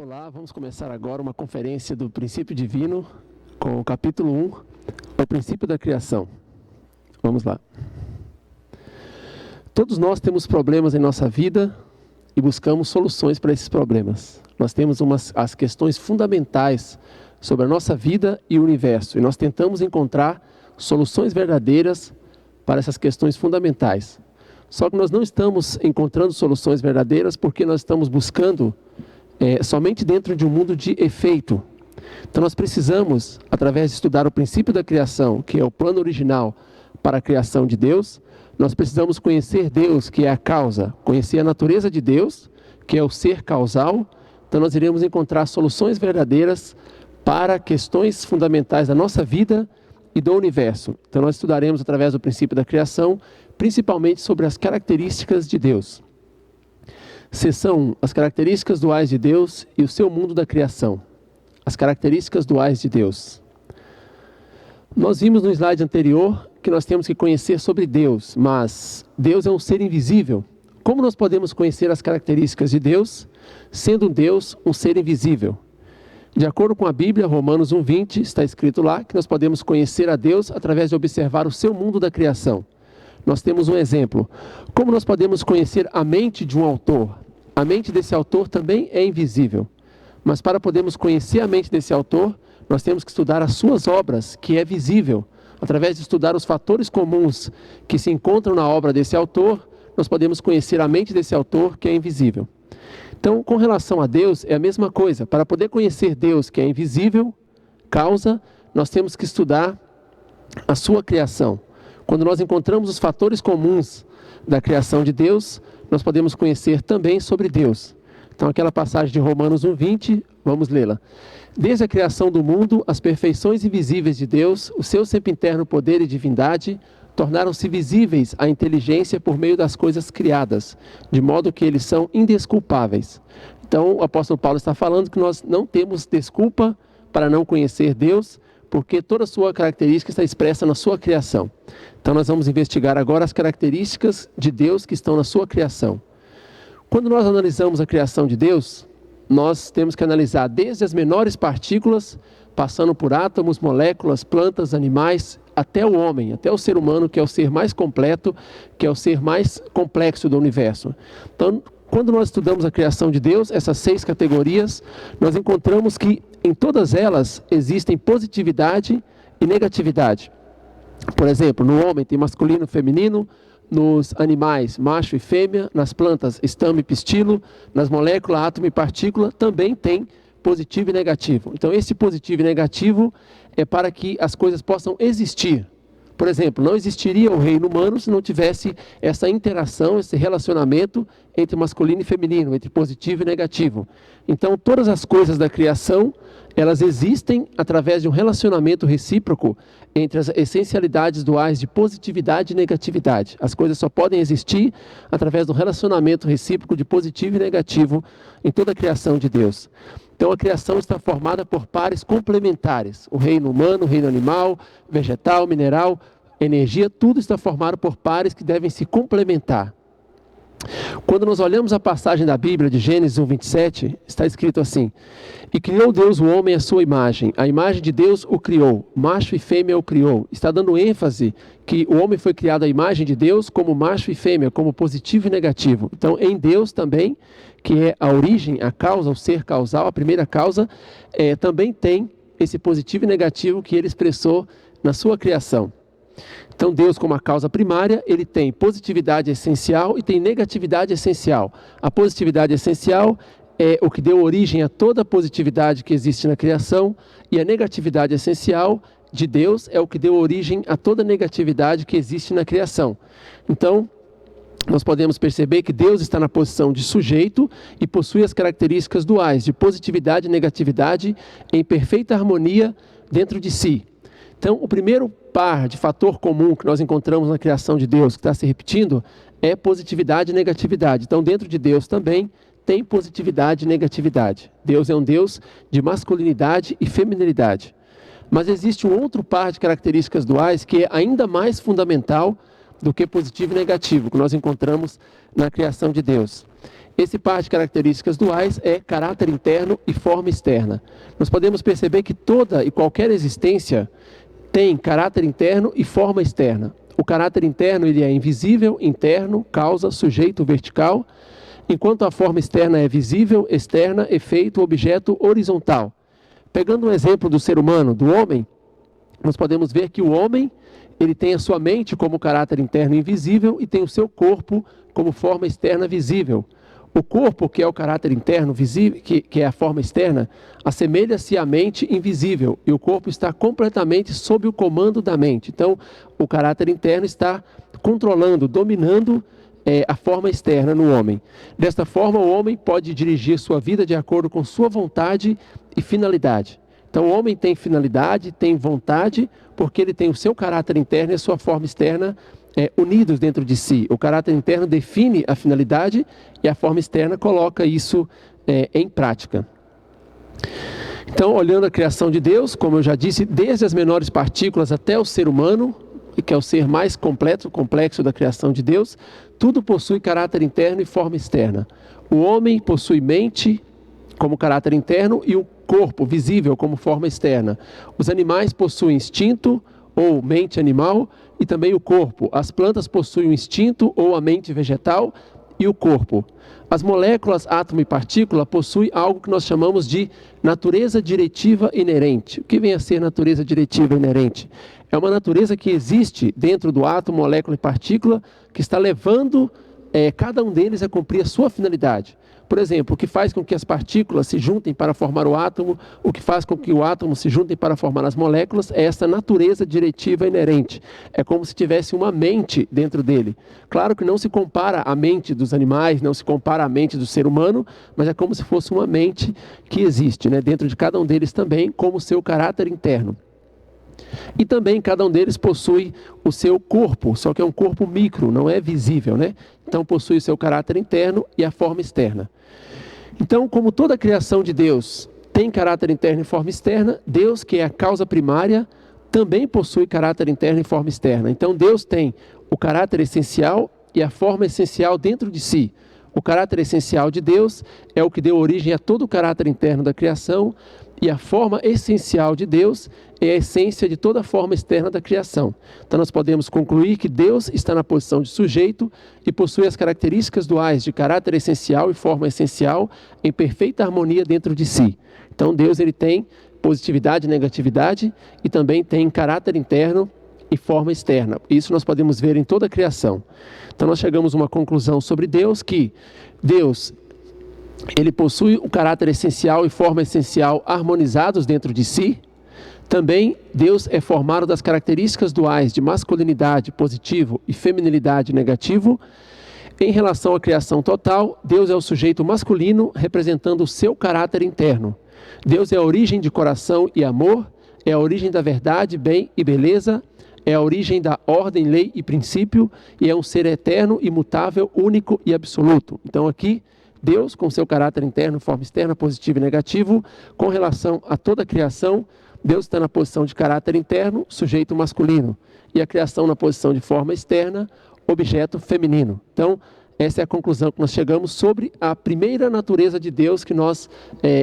Olá, vamos começar agora uma conferência do Princípio Divino com o capítulo 1, o princípio da criação. Vamos lá. Todos nós temos problemas em nossa vida e buscamos soluções para esses problemas. Nós temos as questões fundamentais sobre a nossa vida e o universo e nós tentamos encontrar soluções verdadeiras para essas questões fundamentais. Só que nós não estamos encontrando soluções verdadeiras porque nós estamos buscando somente dentro de um mundo de efeito. Então nós precisamos, através de estudar o princípio da criação, que é o plano original para a criação de Deus, nós precisamos conhecer Deus, que é a causa, conhecer a natureza de Deus, que é o ser causal. Então nós iremos encontrar soluções verdadeiras para questões fundamentais da nossa vida e do universo. Então nós estudaremos através do princípio da criação, principalmente sobre as características de Deus. Seção 1, as características duais de Deus e o seu mundo da criação. As características duais de Deus. Nós vimos no slide anterior que nós temos que conhecer sobre Deus, mas Deus é um ser invisível. Como nós podemos conhecer as características de Deus, sendo Deus um ser invisível? De acordo com a Bíblia, Romanos 1:20, está escrito lá que nós podemos conhecer a Deus através de observar o seu mundo da criação. Nós temos um exemplo. Como nós podemos conhecer a mente de um autor? A mente desse autor também é invisível. Mas para podermos conhecer a mente desse autor, nós temos que estudar as suas obras, que é visível. Através de estudar os fatores comuns que se encontram na obra desse autor, nós podemos conhecer a mente desse autor, que é invisível. Então, com relação a Deus, é a mesma coisa. Para poder conhecer Deus, que é invisível, causa, nós temos que estudar a sua criação. Quando nós encontramos os fatores comuns da criação de Deus, nós podemos conhecer também sobre Deus. Então, aquela passagem de Romanos 1:20, vamos lê-la. Desde a criação do mundo, as perfeições invisíveis de Deus, o seu sempiterno poder e divindade, tornaram-se visíveis à inteligência por meio das coisas criadas, de modo que eles são indesculpáveis. Então, o apóstolo Paulo está falando que nós não temos desculpa para não conhecer Deus, porque toda a sua característica está expressa na sua criação. Então nós vamos investigar agora as características de Deus que estão na sua criação. Quando nós analisamos a criação de Deus, nós temos que analisar desde as menores partículas, passando por átomos, moléculas, plantas, animais, até o homem, até o ser humano, que é o ser mais completo, que é o ser mais complexo do universo. Então, quando nós estudamos a criação de Deus, essas 6 categorias, nós encontramos que em todas elas existem positividade e negatividade. Por exemplo, no homem tem masculino e feminino, nos animais macho e fêmea, nas plantas estame e pistilo, nas moléculas átomo e partícula também tem positivo e negativo. Então esse positivo e negativo é para que as coisas possam existir. Por exemplo, não existiria o reino humano se não tivesse essa interação, esse relacionamento entre masculino e feminino, entre positivo e negativo. Então, todas as coisas da criação, elas existem através de um relacionamento recíproco entre as essencialidades duais de positividade e negatividade. As coisas só podem existir através do relacionamento recíproco de positivo e negativo em toda a criação de Deus. Então a criação está formada por pares complementares. O reino humano, o reino animal, vegetal, mineral, energia, tudo está formado por pares que devem se complementar. Quando nós olhamos a passagem da Bíblia de Gênesis 1:27, está escrito assim: E criou Deus o homem à sua imagem, a imagem de Deus o criou, macho e fêmea o criou. Está dando ênfase que o homem foi criado à imagem de Deus como macho e fêmea, como positivo e negativo. Então em Deus também, que é a origem, a causa, o ser causal, a primeira causa, também tem esse positivo e negativo que ele expressou na sua criação. Então Deus, como a causa primária, ele tem positividade essencial e tem negatividade essencial. A positividade essencial é o que deu origem a toda a positividade que existe na criação, e a negatividade essencial de Deus é o que deu origem a toda a negatividade que existe na criação. Então, nós podemos perceber que Deus está na posição de sujeito e possui as características duais de positividade e negatividade em perfeita harmonia dentro de si. Então, o primeiro par de fator comum que nós encontramos na criação de Deus, que está se repetindo, é positividade e negatividade. Então, dentro de Deus também tem positividade e negatividade. Deus é um Deus de masculinidade e feminilidade. Mas existe um outro par de características duais que é ainda mais fundamental do que positivo e negativo, que nós encontramos na criação de Deus. Esse par de características duais é caráter interno e forma externa. Nós podemos perceber que toda e qualquer existência tem caráter interno e forma externa. O caráter interno ele é invisível, interno, causa, sujeito, vertical, enquanto a forma externa é visível, externa, efeito, objeto, horizontal. Pegando um exemplo do ser humano, do homem, nós podemos ver que o homem ele tem a sua mente como caráter interno invisível e tem o seu corpo como forma externa visível. O corpo, que é o caráter interno visível, que é a forma externa, assemelha-se à mente invisível e o corpo está completamente sob o comando da mente. Então, o caráter interno está controlando, dominando a forma externa no homem. Desta forma, o homem pode dirigir sua vida de acordo com sua vontade e finalidade. Então, o homem tem finalidade, tem vontade, porque ele tem o seu caráter interno e a sua forma externa unidos dentro de si. O caráter interno define a finalidade e a forma externa coloca isso em prática. Então, olhando a criação de Deus, como eu já disse, desde as menores partículas até o ser humano, que é o ser mais complexo da criação de Deus, tudo possui caráter interno e forma externa. O homem possui mente como caráter interno e o corpo visível como forma externa. Os animais possuem instinto ou mente animal e também o corpo. As plantas possuem o instinto ou a mente vegetal e o corpo. As moléculas, átomo e partícula possuem algo que nós chamamos de natureza diretiva inerente. O que vem a ser natureza diretiva inerente? É uma natureza que existe dentro do átomo, molécula e partícula que está levando cada um deles a cumprir a sua finalidade. Por exemplo, o que faz com que as partículas se juntem para formar o átomo, o que faz com que o átomo se juntem para formar as moléculas, é essa natureza diretiva inerente. É como se tivesse uma mente dentro dele. Claro que não se compara à mente dos animais, não se compara à mente do ser humano, mas é como se fosse uma mente que existe, né, dentro de cada um deles também, como seu caráter interno. E também cada um deles possui o seu corpo, só que é um corpo micro, não é visível, né? Então possui o seu caráter interno e a forma externa. Então, como toda a criação de Deus tem caráter interno e forma externa, Deus, que é a causa primária, também possui caráter interno e forma externa. Então Deus tem o caráter essencial e a forma essencial dentro de si. O caráter essencial de Deus é o que deu origem a todo o caráter interno da criação, e a forma essencial de Deus é a essência de toda a forma externa da criação. Então nós podemos concluir que Deus está na posição de sujeito e possui as características duais de caráter essencial e forma essencial em perfeita harmonia dentro de si. Então Deus ele tem positividade e negatividade e também tem caráter interno e forma externa. Isso nós podemos ver em toda a criação. Então nós chegamos a uma conclusão sobre Deus, que Deus ele possui o caráter essencial e forma essencial harmonizados dentro de si. Também Deus é formado das características duais de masculinidade positivo e feminilidade negativo. Em relação à criação total, Deus é o sujeito masculino representando o seu caráter interno. Deus é a origem de coração e amor, é a origem da verdade, bem e beleza, é a origem da ordem, lei e princípio, e é um ser eterno, imutável, único e absoluto. Então aqui, Deus, com seu caráter interno, forma externa, positivo e negativo, com relação a toda a criação, Deus está na posição de caráter interno, sujeito masculino, e a criação na posição de forma externa, objeto feminino. Então, essa é a conclusão que nós chegamos sobre a primeira natureza de Deus que nós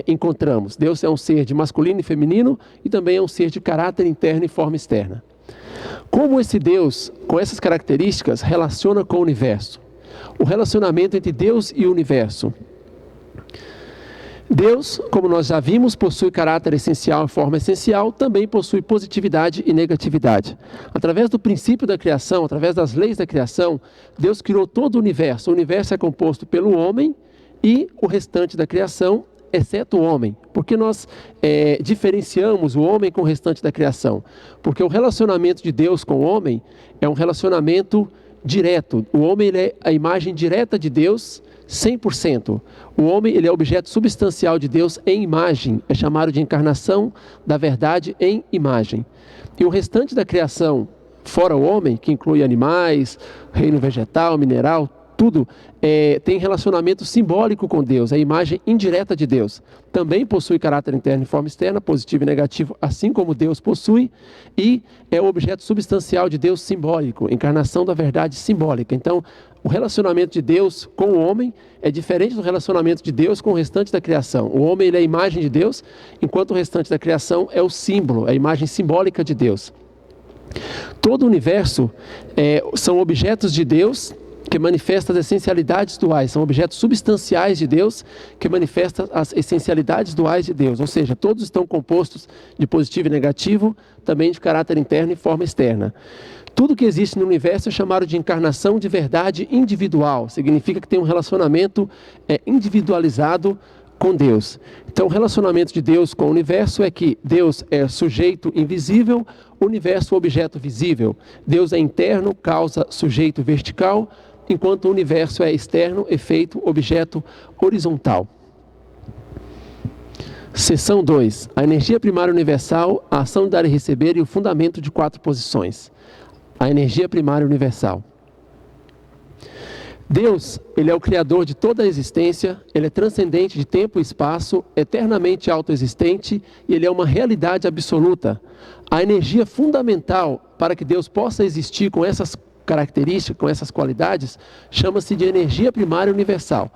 encontramos. Deus é um ser de masculino e feminino, e também é um ser de caráter interno e forma externa. Como esse Deus, com essas características, relaciona com o universo? O relacionamento entre Deus e o universo. Deus, como nós já vimos, possui caráter essencial e forma essencial, também possui positividade e negatividade. Através do princípio da criação, através das leis da criação, Deus criou todo o universo. O universo é composto pelo homem e o restante da criação, exceto o homem. Por que nós diferenciamos o homem com o restante da criação? Porque o relacionamento de Deus com o homem é um relacionamento direto. O homem ele é a imagem direta de Deus, 100%. O homem ele é objeto substancial de Deus em imagem. É chamado de encarnação da verdade em imagem. E o restante da criação, fora o homem, que inclui animais, reino vegetal, mineral, tudo tem relacionamento simbólico com Deus, é a imagem indireta de Deus. Também possui caráter interno e forma externa, positivo e negativo, assim como Deus possui, e é o objeto substancial de Deus simbólico, encarnação da verdade simbólica. Então, o relacionamento de Deus com o homem é diferente do relacionamento de Deus com o restante da criação. O homem ele é a imagem de Deus, enquanto o restante da criação é o símbolo, é a imagem simbólica de Deus. Todo o universo são objetos de Deus que manifestam as essencialidades duais, são objetos substanciais de Deus que manifestam as essencialidades duais de Deus, ou seja, todos estão compostos de positivo e negativo, também de caráter interno e forma externa. Tudo que existe no universo é chamado de encarnação de verdade individual, significa que tem um relacionamento individualizado com Deus. Então, o relacionamento de Deus com o universo é que Deus é sujeito invisível, universo objeto visível. Deus é interno, causa, sujeito vertical, enquanto o universo é externo, efeito, objeto horizontal. Seção 2. A energia primária universal, a ação de dar e receber e o fundamento de 4 posições. A energia primária universal. Deus, ele é o criador de toda a existência, ele é transcendente de tempo e espaço, eternamente autoexistente e ele é uma realidade absoluta. A energia fundamental para que Deus possa existir com essas características, com essas qualidades, chama-se de energia primária universal.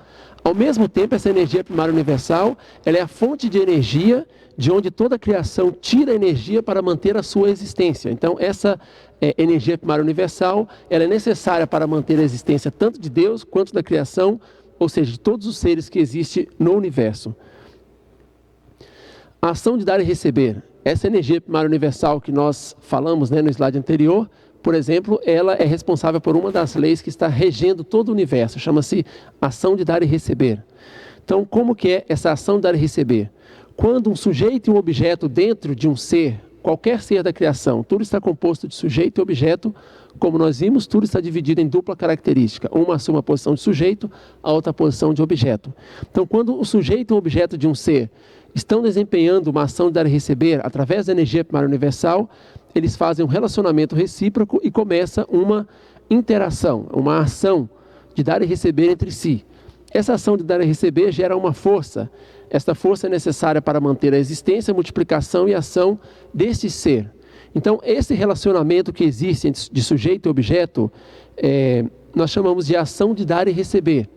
Ao mesmo tempo, essa energia primária universal, ela é a fonte de energia de onde toda a criação tira energia para manter a sua existência. Então, essa energia primária universal, ela é necessária para manter a existência tanto de Deus quanto da criação, ou seja, de todos os seres que existem no universo. A ação de dar e receber, essa energia primária universal que nós falamos no slide anterior, por exemplo, ela é responsável por uma das leis que está regendo todo o universo, chama-se ação de dar e receber. Então, como que é essa ação de dar e receber? Quando um sujeito e um objeto dentro de um ser, qualquer ser da criação, tudo está composto de sujeito e objeto, como nós vimos, tudo está dividido em dupla característica. Uma assume a posição de sujeito, a outra a posição de objeto. Então, quando o sujeito e o objeto de um ser estão desempenhando uma ação de dar e receber através da energia primária universal, eles fazem um relacionamento recíproco e começa uma interação, uma ação de dar e receber entre si. Essa ação de dar e receber gera uma força. Esta força é necessária para manter a existência, a multiplicação e a ação deste ser. Então, esse relacionamento que existe de sujeito e objeto, nós chamamos de ação de dar e receber.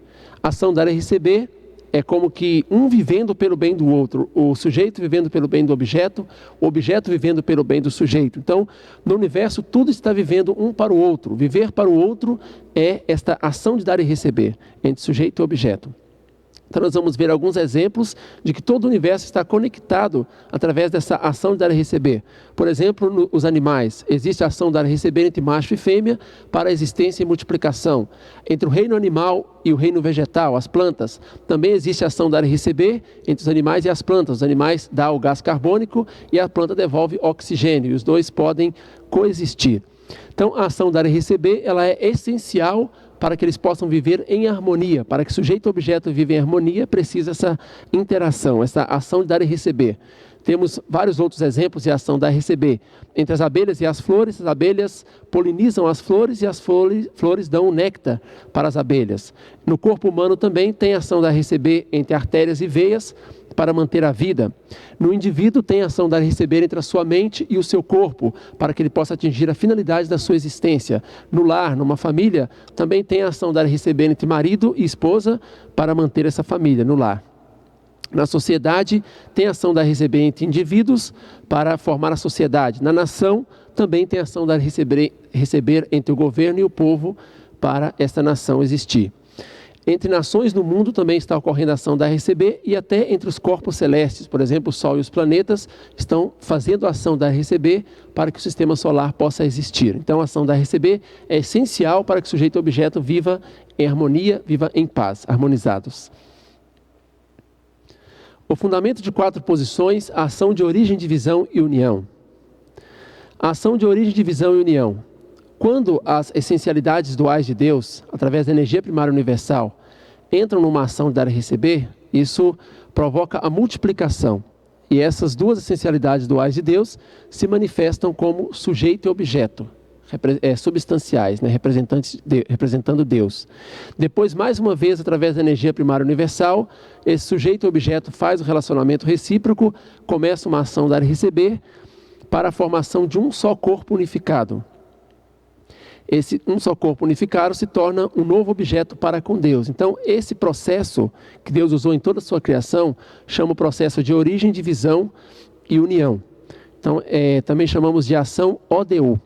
Ação de dar e receber é como que um vivendo pelo bem do outro, o sujeito vivendo pelo bem do objeto, o objeto vivendo pelo bem do sujeito. Então, no universo, tudo está vivendo um para o outro. Viver para o outro é esta ação de dar e receber entre sujeito e objeto. Então, nós vamos ver alguns exemplos de que todo o universo está conectado através dessa ação de dar e receber. Por exemplo, os animais. Existe a ação de dar e receber entre macho e fêmea para a existência e multiplicação. Entre o reino animal e o reino vegetal, as plantas, também existe a ação de dar e receber entre os animais e as plantas. Os animais dão o gás carbônico e a planta devolve oxigênio. E os dois podem coexistir. Então, a ação de dar e receber, ela é essencial para que eles possam viver em harmonia. Para que sujeito e objeto vivem em harmonia, precisa essa interação, essa ação de dar e receber. Temos vários outros exemplos de ação de dar e receber. Entre as abelhas e as abelhas polinizam as flores e as flores dão o néctar para as abelhas. No corpo humano também tem ação de dar e receber entre artérias e veias para manter a vida. No indivíduo tem ação de dar e receber entre a sua mente e o seu corpo, para que ele possa atingir a finalidade da sua existência. No lar, numa família, também tem ação de dar e receber entre marido e esposa, para manter essa família no lar. Na sociedade, tem ação de dar e receber entre indivíduos, para formar a sociedade. Na nação, também tem ação de dar e receber entre o governo e o povo, para esta nação existir. Entre nações no mundo também está ocorrendo a ação dar e receber, e até entre os corpos celestes, por exemplo, o Sol e os planetas, estão fazendo a ação dar e receber para que o sistema solar possa existir. Então, a ação dar e receber é essencial para que o sujeito e objeto viva em harmonia, viva em paz, harmonizados. O fundamento de 4 posições, a ação de origem, divisão e união. A ação de origem, divisão e união. Quando as essencialidades duais de Deus, através da energia primária universal, entram numa ação de dar e receber, isso provoca a multiplicação. E essas duas essencialidades duais de Deus se manifestam como sujeito e objeto. substanciais, né, representando Deus. Depois, mais uma vez, através da energia primária universal, esse sujeito e objeto faz o relacionamento recíproco, começa uma ação dar e receber, para a formação de um só corpo unificado. Esse um só corpo unificado se torna um novo objeto para com Deus. Então, esse processo que Deus usou em toda a sua criação, chama o processo de origem, divisão e união. Então, também chamamos de ação ODU.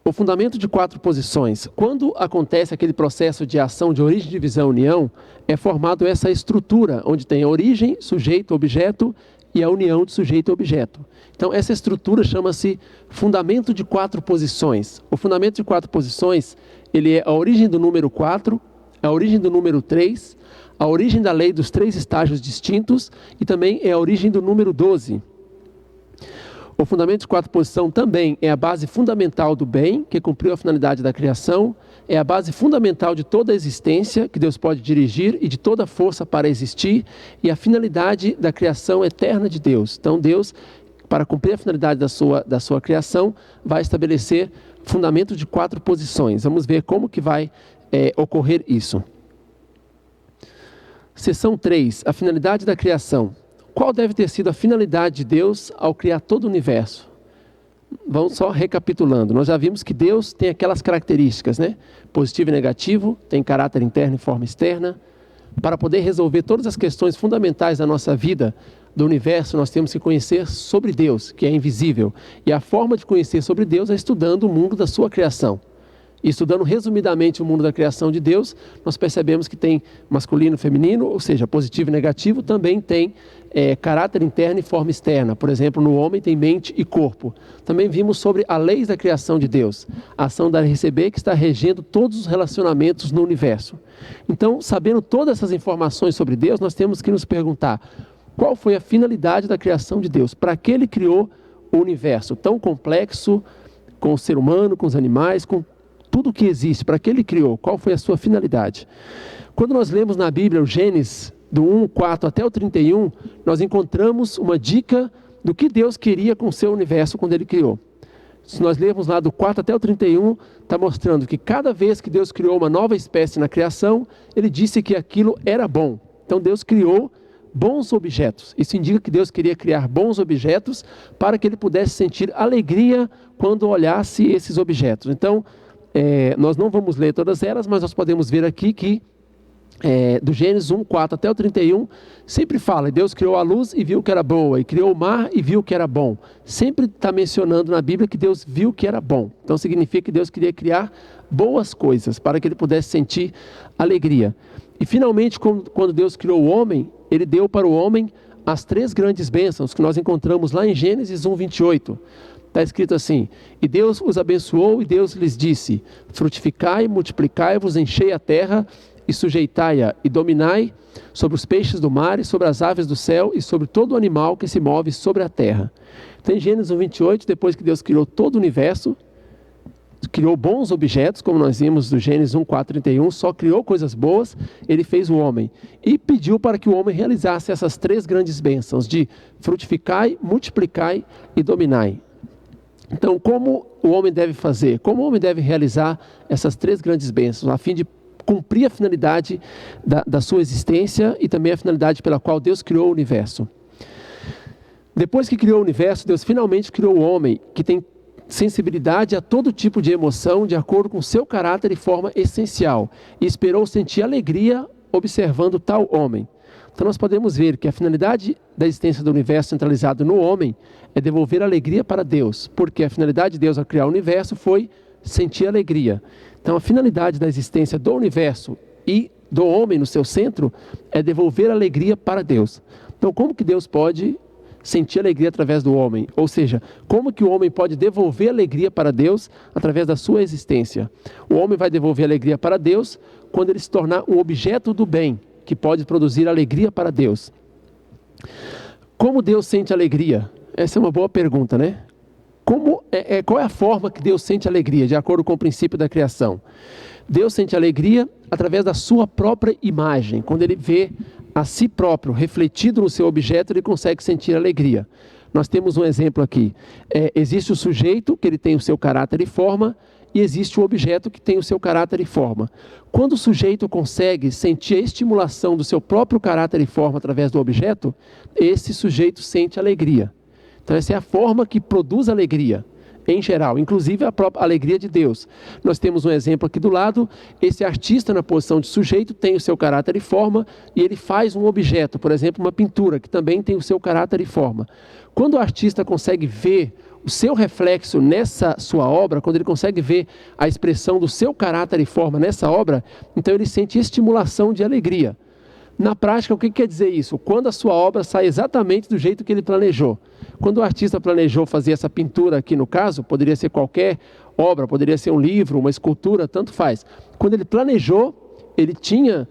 O fundamento de 4 posições. Quando acontece aquele processo de ação de origem, divisão e união, é formado essa estrutura, onde tem a origem, sujeito, objeto e a união de sujeito e objeto. Então, essa estrutura chama-se fundamento de 4 posições. O fundamento de 4 posições, ele é a origem do número 4, a origem do número 3, a origem da lei dos 3 estágios distintos e também é a origem do número 12. O fundamento de 4 posições também é a base fundamental do bem, que cumpriu a finalidade da criação, é a base fundamental de toda a existência que Deus pode dirigir e de toda a força para existir, e a finalidade da criação eterna de Deus. Então Deus, para cumprir a finalidade da sua criação, vai estabelecer fundamento de 4 posições. Vamos ver como que vai ocorrer isso. Seção 3, a finalidade da criação. Qual deve ter sido a finalidade de Deus ao criar todo o universo? Vamos só recapitulando. Nós já vimos que Deus tem aquelas características, né? Positivo e negativo, tem caráter interno e forma externa. Para poder resolver todas as questões fundamentais da nossa vida, do universo, nós temos que conhecer sobre Deus, que é invisível. E a forma de conhecer sobre Deus é estudando o mundo da sua criação. E estudando resumidamente o mundo da criação de Deus, nós percebemos que tem masculino e feminino, ou seja, positivo e negativo, também tem caráter interno e forma externa. Por exemplo, no homem tem mente e corpo. Também vimos sobre a lei da criação de Deus, a ação dar e receber que está regendo todos os relacionamentos no universo. Então, sabendo todas essas informações sobre Deus, nós temos que nos perguntar qual foi a finalidade da criação de Deus, para que Ele criou o universo tão complexo, com o ser humano, com os animais, com tudo que existe, para que Ele criou, qual foi a sua finalidade. Quando nós lemos na Bíblia o Gênesis, do 1:4 até o 31, nós encontramos uma dica do que Deus queria com o seu universo quando Ele criou. Se nós lermos lá do 4 até o 31, está mostrando que cada vez que Deus criou uma nova espécie na criação, Ele disse que aquilo era bom. Então Deus criou bons objetos. Isso indica que Deus queria criar bons objetos para que Ele pudesse sentir alegria quando olhasse esses objetos. Então, nós não vamos ler todas elas, mas nós podemos ver aqui que do Gênesis 1:4 até o 31, sempre fala, Deus criou a luz e viu que era boa, e criou o mar e viu que era bom. Sempre está mencionando na Bíblia que Deus viu que era bom. Então significa que Deus queria criar boas coisas, para que ele pudesse sentir alegria. E finalmente, quando Deus criou o homem, ele deu para o homem as 3 grandes bênçãos que nós encontramos lá em Gênesis 1:28. Está escrito assim: e Deus os abençoou e Deus lhes disse, frutificai, multiplicai-vos, enchei a terra e sujeitai-a e dominai sobre os peixes do mar e sobre as aves do céu e sobre todo o animal que se move sobre a terra. Então em Gênesis 1:28, depois que Deus criou todo o universo, criou bons objetos, como nós vimos do Gênesis 1:4-31, só criou coisas boas, ele fez o homem. E pediu para que o homem realizasse essas 3 grandes bênçãos de frutificai, multiplicai e dominai. Então, como o homem deve fazer? Como o homem deve realizar essas 3 grandes bênçãos, a fim de cumprir a finalidade da sua existência e também a finalidade pela qual Deus criou o universo? Depois que criou o universo, Deus finalmente criou o homem, que tem sensibilidade a todo tipo de emoção, de acordo com seu caráter e forma essencial, e esperou sentir alegria observando tal homem. Então nós podemos ver que a finalidade da existência do universo centralizado no homem é devolver alegria para Deus, porque a finalidade de Deus ao criar o universo foi sentir alegria. Então a finalidade da existência do universo e do homem no seu centro é devolver alegria para Deus. Então como que Deus pode sentir alegria através do homem? Ou seja, como que o homem pode devolver alegria para Deus através da sua existência? O homem vai devolver alegria para Deus quando ele se tornar um objeto do bem, que pode produzir alegria para Deus. Como Deus sente alegria? Essa é uma boa pergunta, né? Qual é a forma que Deus sente alegria, de acordo com o princípio da criação? Deus sente alegria através da sua própria imagem. Quando ele vê a si próprio refletido no seu objeto, ele consegue sentir alegria. Nós temos um exemplo aqui. Existe o sujeito, que ele tem o seu caráter e forma, e existe o objeto que tem o seu caráter e forma. Quando o sujeito consegue sentir a estimulação do seu próprio caráter e forma através do objeto, esse sujeito sente alegria. Então essa é a forma que produz alegria, em geral, inclusive a própria alegria de Deus. Nós temos um exemplo aqui do lado, esse artista na posição de sujeito tem o seu caráter e forma, e ele faz um objeto, por exemplo, uma pintura, que também tem o seu caráter e forma. Quando o artista consegue ver o seu reflexo nessa sua obra, quando ele consegue ver a expressão do seu caráter e forma nessa obra, então ele sente estimulação de alegria. Na prática, o que quer dizer isso? Quando a sua obra sai exatamente do jeito que ele planejou. Quando o artista planejou fazer essa pintura aqui no caso, poderia ser qualquer obra, poderia ser um livro, uma escultura, tanto faz. Quando ele planejou, ele tinha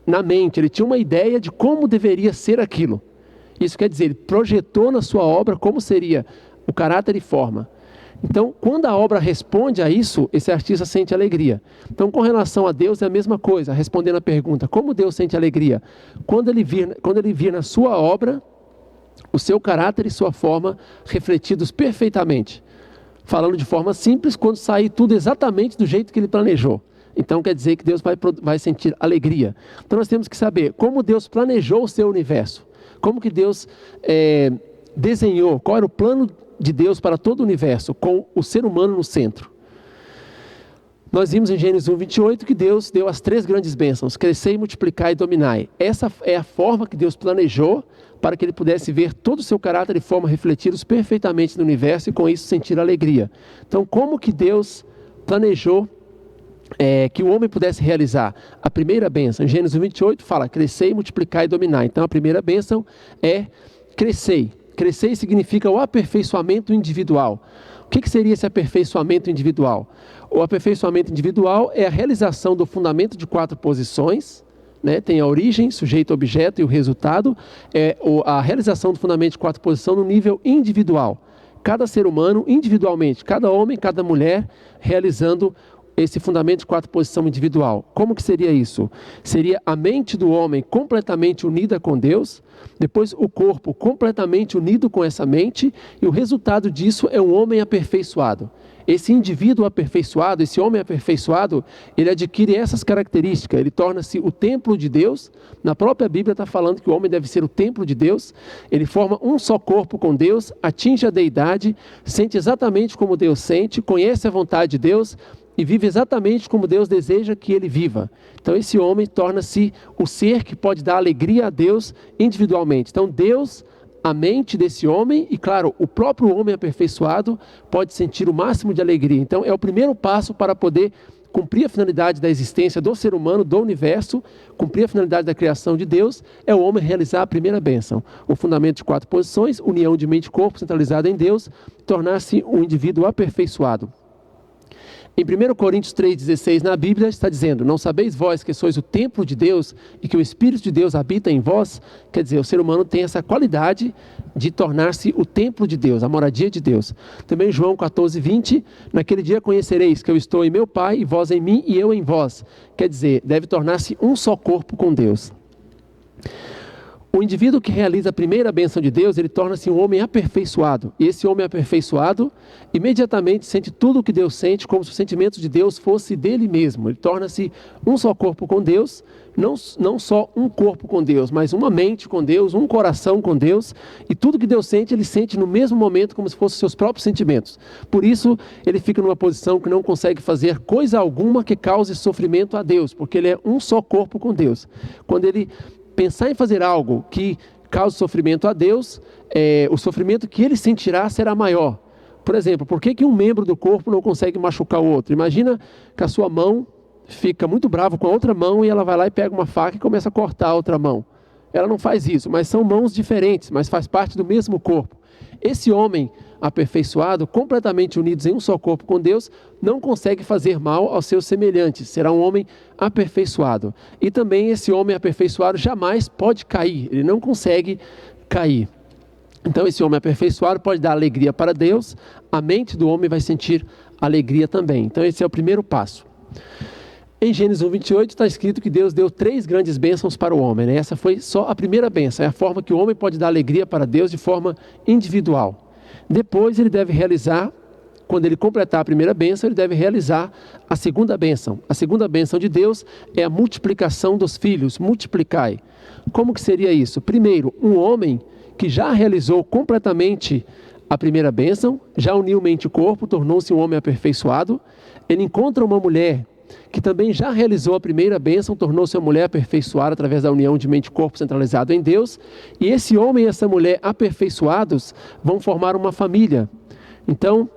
na mente, ele tinha uma ideia de como deveria ser aquilo. Isso quer dizer, ele projetou na sua obra como seria o caráter e forma. Então, quando a obra responde a isso, esse artista sente alegria. Então, com relação a Deus, é a mesma coisa, respondendo a pergunta, como Deus sente alegria? Quando ele vir na sua obra, o seu caráter e sua forma refletidos perfeitamente. Falando de forma simples, quando sair tudo exatamente do jeito que ele planejou. Então, quer dizer que Deus vai sentir alegria. Então, nós temos que saber como Deus planejou o seu universo. Como que Deus desenhou, qual era o plano de Deus para todo o universo, com o ser humano no centro. Nós vimos em Gênesis 1:28 que Deus deu as 3 grandes bênçãos, crescei, multiplicar e dominai. Essa é a forma que Deus planejou para que ele pudesse ver todo o seu caráter e forma refletidos perfeitamente no universo e com isso sentir alegria. Então, como que Deus planejou que o homem pudesse realizar? A primeira bênção, em Gênesis 1:28 fala, crescei, multiplicar e dominar. Então, a primeira bênção é crescei. Crescer significa o aperfeiçoamento individual. O que seria esse aperfeiçoamento individual? O aperfeiçoamento individual é a realização do fundamento de 4 posições, né? Tem a origem, sujeito, objeto e o resultado. A realização do fundamento de 4 posições no nível individual. Cada ser humano individualmente, cada homem, cada mulher, realizando esse fundamento de 4 posição individual. Como que seria isso? Seria a mente do homem completamente unida com Deus, depois o corpo completamente unido com essa mente, e o resultado disso é um homem aperfeiçoado. Esse indivíduo aperfeiçoado, esse homem aperfeiçoado, ele adquire essas características, ele torna-se o templo de Deus. Na própria Bíblia está falando que o homem deve ser o templo de Deus, ele forma um só corpo com Deus, atinge a deidade, sente exatamente como Deus sente, conhece a vontade de Deus, e vive exatamente como Deus deseja que ele viva. Então esse homem torna-se o ser que pode dar alegria a Deus individualmente. Então Deus, a mente desse homem, e claro, o próprio homem aperfeiçoado pode sentir o máximo de alegria. Então é o primeiro passo para poder cumprir a finalidade da existência do ser humano, do universo, cumprir a finalidade da criação de Deus, é o homem realizar a primeira bênção. O fundamento de 4 posições, união de mente e corpo centralizada em Deus, tornar-se um indivíduo aperfeiçoado. Em 1 Coríntios 3,16, na Bíblia, está dizendo, não sabeis vós que sois o templo de Deus e que o Espírito de Deus habita em vós? Quer dizer, o ser humano tem essa qualidade de tornar-se o templo de Deus, a moradia de Deus. Também João 14,20, naquele dia conhecereis que eu estou em meu Pai, e vós em mim, e eu em vós. Quer dizer, deve tornar-se um só corpo com Deus. O indivíduo que realiza a primeira bênção de Deus, ele torna-se um homem aperfeiçoado. E esse homem aperfeiçoado, imediatamente sente tudo o que Deus sente, como se o sentimento de Deus fosse dele mesmo. Ele torna-se um só corpo com Deus, não só um corpo com Deus, mas uma mente com Deus, um coração com Deus. E tudo que Deus sente, ele sente no mesmo momento, como se fossem seus próprios sentimentos. Por isso, ele fica numa posição que não consegue fazer coisa alguma que cause sofrimento a Deus, porque ele é um só corpo com Deus. Quando ele pensar em fazer algo que cause sofrimento a Deus, o sofrimento que ele sentirá será maior. Por exemplo, por que um membro do corpo não consegue machucar o outro? Imagina que a sua mão fica muito brava com a outra mão e ela vai lá e pega uma faca e começa a cortar a outra mão. Ela não faz isso, mas são mãos diferentes, mas faz parte do mesmo corpo. Esse homem aperfeiçoado, completamente unidos em um só corpo com Deus, não consegue fazer mal aos seus semelhantes, será um homem aperfeiçoado. E também esse homem aperfeiçoado jamais pode cair, ele não consegue cair. Então esse homem aperfeiçoado pode dar alegria para Deus, a mente do homem vai sentir alegria também. Então esse é o primeiro passo. Em Gênesis 1:28 está escrito que Deus deu 3 grandes bênçãos para o homem, né? Essa foi só a primeira bênção, é a forma que o homem pode dar alegria para Deus de forma individual. Depois ele deve realizar, quando ele completar a primeira bênção, ele deve realizar a segunda bênção. A segunda bênção de Deus é a multiplicação dos filhos, multiplicai. Como que seria isso? Primeiro, um homem que já realizou completamente a primeira bênção, já uniu mente e corpo, tornou-se um homem aperfeiçoado, ele encontra uma mulher que também já realizou a primeira bênção, tornou-se uma mulher aperfeiçoada através da união de mente e corpo centralizado em Deus, e esse homem e essa mulher aperfeiçoados vão formar uma família. Então,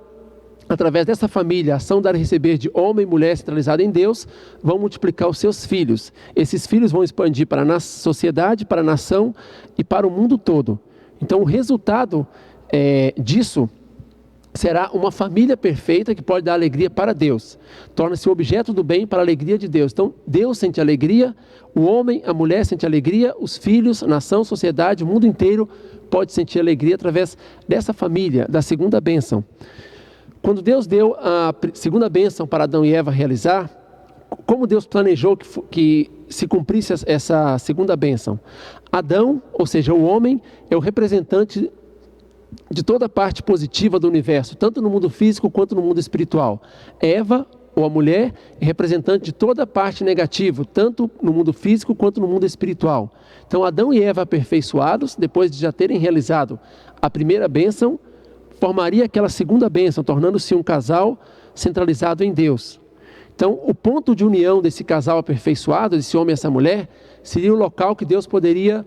através dessa família, a ação dar e receber de homem e mulher centralizada em Deus, vão multiplicar os seus filhos. Esses filhos vão expandir para a sociedade, para a nação e para o mundo todo. Então, o resultado disso será uma família perfeita que pode dar alegria para Deus. Torna-se o objeto do bem para a alegria de Deus. Então, Deus sente alegria, o homem, a mulher sente alegria, os filhos, a nação, a sociedade, o mundo inteiro pode sentir alegria através dessa família, da segunda bênção. Quando Deus deu a segunda bênção para Adão e Eva realizar, como Deus planejou que se cumprisse essa segunda bênção? Adão, ou seja, o homem, é o representante de toda a parte positiva do universo, tanto no mundo físico quanto no mundo espiritual. Eva, ou a mulher, é representante de toda a parte negativa, tanto no mundo físico quanto no mundo espiritual. Então, Adão e Eva aperfeiçoados, depois de já terem realizado a primeira bênção, formaria aquela segunda bênção, tornando-se um casal centralizado em Deus. Então, o ponto de união desse casal aperfeiçoado, desse homem e essa mulher, seria o local que Deus poderia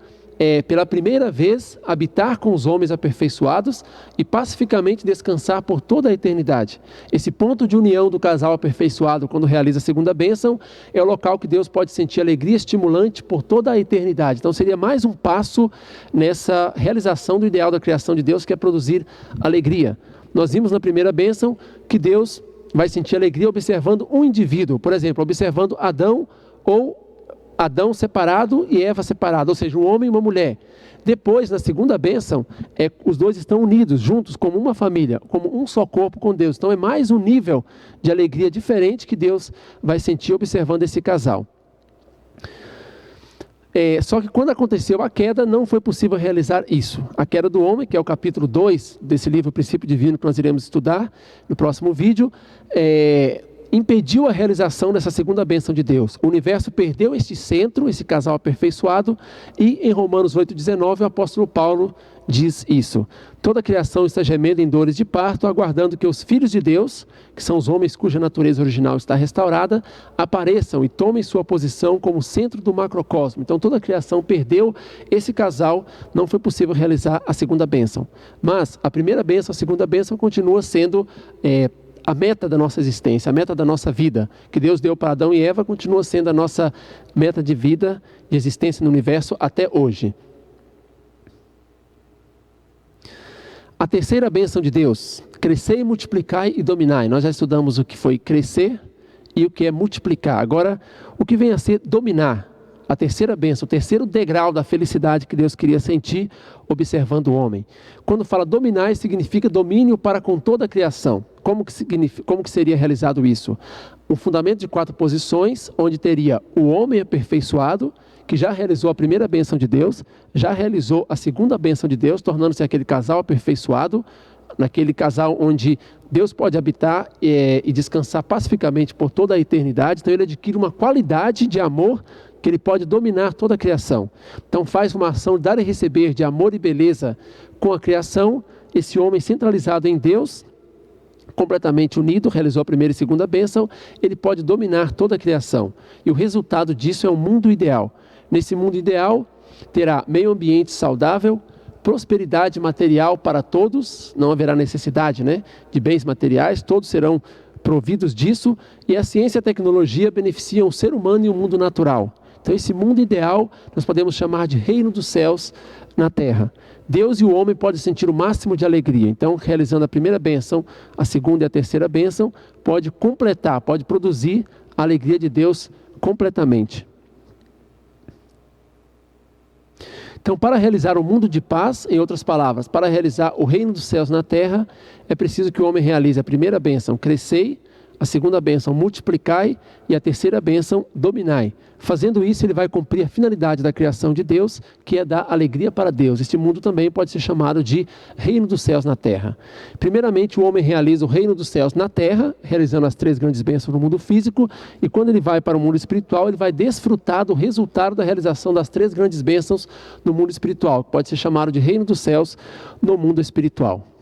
pela primeira vez, habitar com os homens aperfeiçoados e pacificamente descansar por toda a eternidade. Esse ponto de união do casal aperfeiçoado, quando realiza a segunda bênção, é o local que Deus pode sentir alegria estimulante por toda a eternidade. Então seria mais um passo nessa realização do ideal da criação de Deus, que é produzir alegria. Nós vimos na primeira bênção que Deus vai sentir alegria observando um indivíduo, por exemplo, observando Adão separado e Eva separada, ou seja, um homem e uma mulher. Depois, na segunda bênção, os dois estão unidos, juntos, como uma família, como um só corpo com Deus. Então é mais um nível de alegria diferente que Deus vai sentir observando esse casal. Só que quando aconteceu a queda, não foi possível realizar isso. A queda do homem, que é o capítulo 2 desse livro, O Princípio Divino, que nós iremos estudar no próximo vídeo, impediu a realização dessa segunda bênção de Deus. O universo perdeu este centro, esse casal aperfeiçoado, e em Romanos 8,19 o apóstolo Paulo diz isso. Toda a criação está gemendo em dores de parto, aguardando que os filhos de Deus, que são os homens cuja natureza original está restaurada, apareçam e tomem sua posição como centro do macrocosmo. Então toda a criação perdeu esse casal, não foi possível realizar a segunda bênção. Mas a primeira bênção, a segunda bênção continua sendo a meta da nossa existência, a meta da nossa vida, que Deus deu para Adão e Eva, continua sendo a nossa meta de vida, de existência no universo até hoje. A terceira bênção de Deus, crescei, multiplicai e dominai. Nós já estudamos o que foi crescer e o que é multiplicar. Agora, o que vem a ser dominar. A terceira bênção, o terceiro degrau da felicidade que Deus queria sentir observando o homem. Quando fala dominar, significa domínio para com toda a criação. Como que seria realizado isso? Um fundamento de 4 posições, onde teria o homem aperfeiçoado, que já realizou a primeira bênção de Deus, já realizou a segunda bênção de Deus, tornando-se aquele casal aperfeiçoado, naquele casal onde Deus pode habitar e descansar pacificamente por toda a eternidade. Então ele adquire uma qualidade de amor que ele pode dominar toda a criação. Então faz uma ação de dar e receber de amor e beleza com a criação. Esse homem centralizado em Deus, completamente unido, realizou a primeira e segunda bênção, ele pode dominar toda a criação. E o resultado disso é um mundo ideal. Nesse mundo ideal, terá meio ambiente saudável, prosperidade material para todos, não haverá necessidade, de bens materiais, todos serão providos disso, e a ciência e a tecnologia beneficiam o ser humano e o mundo natural. Então esse mundo ideal nós podemos chamar de reino dos céus na terra. Deus e o homem podem sentir o máximo de alegria. Então, realizando a primeira bênção, a segunda e a terceira bênção, pode completar, pode produzir a alegria de Deus completamente. Então, para realizar o mundo de paz, em outras palavras, para realizar o reino dos céus na terra, é preciso que o homem realize a primeira bênção, crescei, A segunda bênção, multiplicai. E a terceira bênção, dominai. Fazendo isso, ele vai cumprir a finalidade da criação de Deus, que é dar alegria para Deus. Este mundo também pode ser chamado de reino dos céus na terra. Primeiramente, o homem realiza o reino dos céus na terra, realizando as 3 grandes bênçãos no mundo físico, e quando ele vai para o mundo espiritual, ele vai desfrutar do resultado da realização das 3 grandes bênçãos no mundo espiritual, que pode ser chamado de reino dos céus no mundo espiritual.